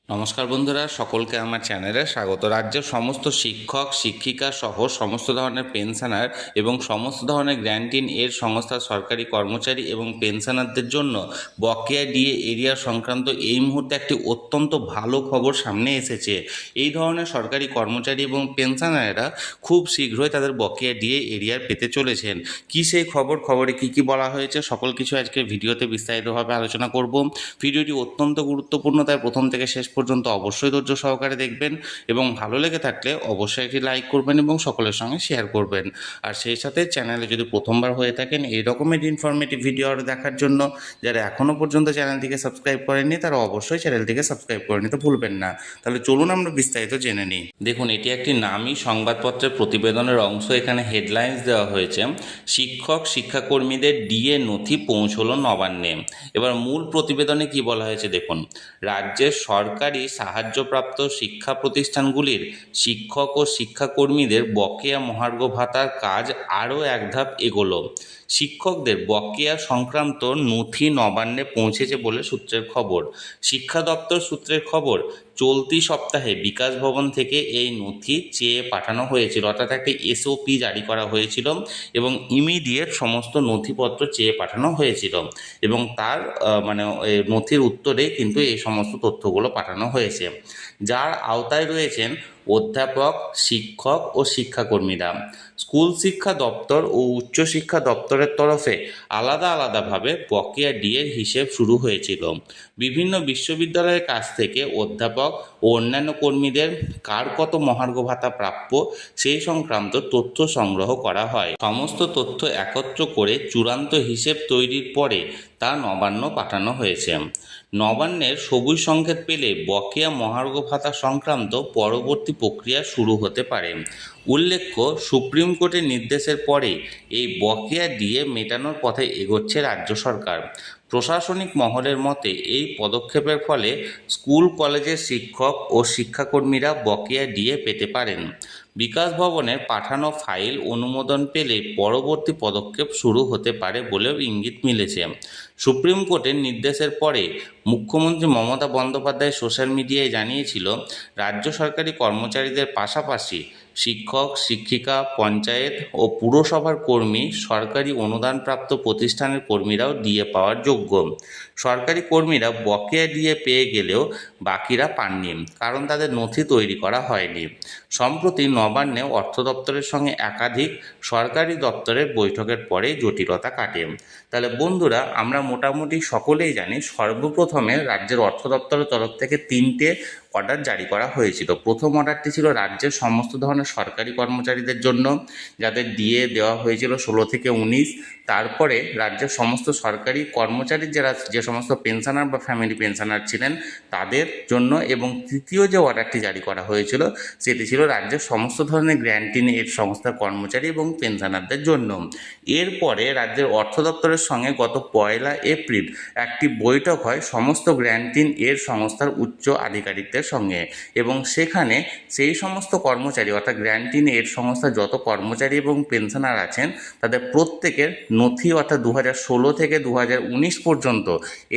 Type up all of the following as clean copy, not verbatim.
নমস্কার বন্ধুরা, সকলকে আমার চ্যানেলে স্বাগত। রাজ্যের সমস্ত শিক্ষক শিক্ষিকা সহ সমস্ত ধরনের পেনশনার এবং সমস্ত ধরনের গ্র্যান্টিন এর সংস্থার সরকারি কর্মচারী এবং পেনশনারদের জন্য বকেয়া ডিএ এরিয়া সংক্রান্ত এই মুহূর্তে একটি অত্যন্ত ভালো খবর সামনে এসেছে। এই ধরনের সরকারি কর্মচারী এবং পেনশনারেরা খুব শীঘ্রই তাদের বকেয়া ডিএ এরিয়ার পেতে চলেছেন। কি সেই খবরে কি বলা হয়েছে সকল কিছু আজকে ভিডিওতে বিস্তারিতভাবে আলোচনা করব। ভিডিওটি অত্যন্ত গুরুত্বপূর্ণ, তাই প্রথম থেকে শেষ পর্যন্ত অবশ্যই ধৈর্য সহকারে দেখবেন এবং ভালো লেগে থাকলে অবশ্যই একটি লাইক করবেন এবং সকলের সঙ্গে শেয়ার করবেন। আর সেই সাথে চ্যানেলে যদি প্রথমবার হয়ে থাকেন এই রকমের ইনফরমেটিভ ভিডিও আরও দেখার জন্য যারা এখনও পর্যন্ত চ্যানেলটিকে সাবস্ক্রাইব করেননি তারা অবশ্যই চ্যানেলটিকে সাবস্ক্রাইব করে নিতে ভুলবেন না। তাহলে চলুন আমরা বিস্তারিত জেনে নিই। দেখুন, এটি একটি নামী সংবাদপত্রের প্রতিবেদনের অংশ। এখানে হেডলাইন্স দেওয়া হয়েছে, শিক্ষক শিক্ষাকর্মীদের ডিএ নথি পৌঁছলো নবান্নে। এবার মূল প্রতিবেদনে কি বলা হয়েছে দেখুন, রাজ্যের সরকারি সাহায্যপ্রাপ্ত শিক্ষা প্রতিষ্ঠানগুলির শিক্ষক ও শিক্ষাকর্মীদের বকেয়া মহার্ঘ ভাতার কাজ আরও এক ধাপ এগোলো। শিক্ষকদের বকেয়া সংক্রান্ত নথি নবান্নে পৌঁছেছে বলে সূত্রের খবর। শিক্ষা দপ্তর সূত্রের খবর, চলতি সপ্তাহে বিকাশ ভবন থেকে এই নথি চেয়ে পাঠানো হয়েছিল, অর্থাৎ একটি এসওপি জারি করা হয়েছিল এবং ইমিডিয়েট সমস্ত নথিপত্র চেয়ে পাঠানো হয়েছিল এবং তার নথির উত্তরে কিন্তু এই সমস্ত তথ্যগুলো পাঠানো হয়েছে। যার আওতায় রয়েছেন অধ্যাপক, শিক্ষক ও শিক্ষাকর্মীরা। স্কুল শিক্ষা দপ্তর ও উচ্চশিক্ষা দপ্তরের তরফে আলাদাভাবে বকেয়া ডিএর হিসেব শুরু হয়েছিল। বিভিন্ন বিশ্ববিদ্যালয়ের কাছ থেকে অধ্যাপক ও অন্যান্য কর্মীদের কার কত মহার্ঘ ভাতা প্রাপ্য সেই সংক্রান্ত তথ্য সংগ্রহ করা হয়। সমস্ত তথ্য একত্র করে চূড়ান্ত হিসেব তৈরির পরে তা নবান্ন পাঠানো হয়েছে। নবান্নের সবুজ সংকেত পেলে বকেয়া মহার্ঘ ভাতা সংক্রান্ত পরবর্তী প্রক্রিয়া শুরু হতে পারে। উল্লেখ্য, সুপ্রিম কোর্টের নির্দেশের পরে এই বকেয়া ডিএ মেটানোর পথে এগোচ্ছে রাজ্য সরকার। প্রশাসনিক মহলের মতে এই পদক্ষেপের ফলে স্কুল কলেজের শিক্ষক ও শিক্ষাকর্মীরা বকেয়া ডিএ পেতে পারেন। বিকাশ ভবনের পাঠানো ফাইল অনুমোদন পেলে পরবর্তী পদক্ষেপ শুরু হতে পারে বলেও ইঙ্গিত মিলেছে। সুপ্রিম কোর্টের নির্দেশের পরে মুখ্যমন্ত্রী মমতা বন্দ্যোপাধ্যায় সোশ্যাল মিডিয়ায় জানিয়েছিল, রাজ্য সরকারি কর্মচারীদের পাশাপাশি শিক্ষক শিক্ষিকা, পঞ্চায়েত ও পুরসভার কর্মী, সরকারি অনুদানপ্রাপ্ত প্রতিষ্ঠানের কর্মীরাও ডিএ পাওয়ার যোগ্য। সরকারি কর্মীরা বকেয়া ডিএ পেয়ে গেলেও বাকিরা পাননি, কারণ তাদের নথি তৈরি করা হয়নি। সম্প্রতি নবান্নে অর্থ দপ্তরের সঙ্গে একাধিক সরকারি দপ্তরের বৈঠকের পরে জটিলতা কাটে। তাহলে বন্ধুরা, আমরা মোটামুটি সকলেই জানি সর্বপ্রথমে রাজ্যের অর্থ দপ্তরের তরফ থেকে 3টে অর্ডার জারি করা হয়েছিল। প্রথম অর্ডারটি ছিল রাজ্যের সমস্ত ধরনের সরকারি কর্মচারীদের জন্য, যাদের ডিএ দেওয়া হয়েছিল 16 থেকে 19। তারপরে রাজ্যের সমস্ত সরকারি কর্মচারী যারা যে সমস্ত পেনশনার বা ফ্যামিলি পেনশনার ছিলেন তাদের জন্য, এবং তৃতীয় যে অর্ডারটি জারি করা হয়েছিল সেটি ছিল রাজ্যের সমস্ত ধরনের গ্র্যান্টিন এড সংস্থার কর্মচারী এবং পেনশনারদের জন্য। এরপরে রাজ্যের অর্থ দপ্তরের সঙ্গে গত 1 এপ্রিল একটি বৈঠক হয় সমস্ত গ্র্যান্টিন এড সংস্থার উচ্চ আধিকারিকদের সঙ্গে, এবং সেখানে সেই সমস্ত কর্মচারী অর্থাৎ গ্র্যান্টিন এড সংস্থার যত কর্মচারী এবং পেনশনার আছেন তাদের প্রত্যেকের নথি অর্থাৎ 2016 থেকে 2019 পর্যন্ত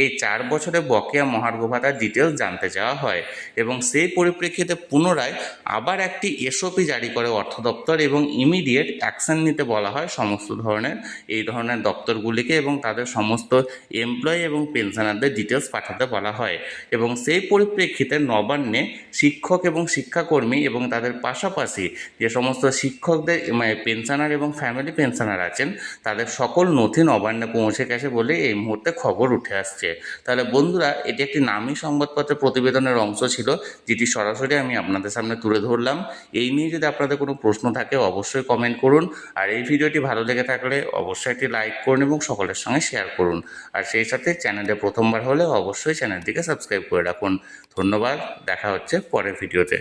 এই 4 বছরে বকেয়া মহার্ঘ ভাতার ডিটেলস জানতে চাওয়া হয়, এবং সেই পরিপ্রেক্ষিতে পুনরায় আবার একটি এসওপি জারি করে অর্থ দপ্তর এবং ইমিডিয়েট অ্যাকশন নিতে বলা হয় সমস্ত ধরনের এই ধরনের দপ্তরগুলিকে, এবং তাদের সমস্ত এমপ্লয়ি এবং পেনশনারদের ডিটেলস পাঠাতে বলা হয়। এবং সেই পরিপ্রেক্ষিতে নবান্নে শিক্ষক এবং শিক্ষাকর্মী এবং তাদের পাশাপাশি যে সমস্ত শিক্ষকদের পেনশনার এবং ফ্যামিলি পেনশনার আছেন তাদের সকল নথি নবান্নে পৌঁছে গেছে বলে এই মুহূর্তে খবর উঠে আসছে। তাহলে বন্ধুরা, এটি একটি নামী সংবাদপত্রের প্রতিবেদনের অংশ ছিল, যেটি সরাসরি আমি আপনাদের সামনে তুলে ধরলাম। এই নিয়ে যদি আপনাদের কোনো প্রশ্ন থাকে অবশ্যই কমেন্ট করুন, আর এই ভিডিওটি ভালো লেগে থাকলে অবশ্যই একটি লাইক করুন এবং সকলের সঙ্গে শেয়ার করুন। আর সেই সাথে চ্যানেলে প্রথমবার হলে অবশ্যই চ্যানেলটিকে সাবস্ক্রাইব করে রাখুন। ধন্যবাদ, দেখা হচ্ছে পরের ভিডিওতে।